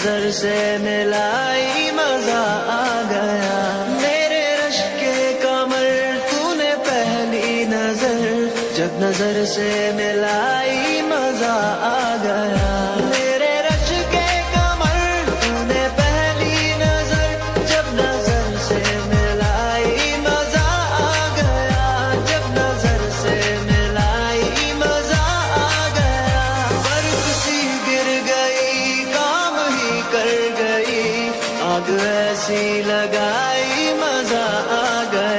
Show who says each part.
Speaker 1: नजर से मिलाई मजा आ गया। मेरे रश के कमर तूने पहली नजर, जब नजर से मिलाई मजा आ गया। मेरे रश के कमर तूने पहली नजर, जब नजर से मिलाई मजा आ गया। जब नजर से मिलाई मजा आ गया। बर्फ सी गिर गई, काम ही कर गई, आग ऐसी लगाई मजा आ गया।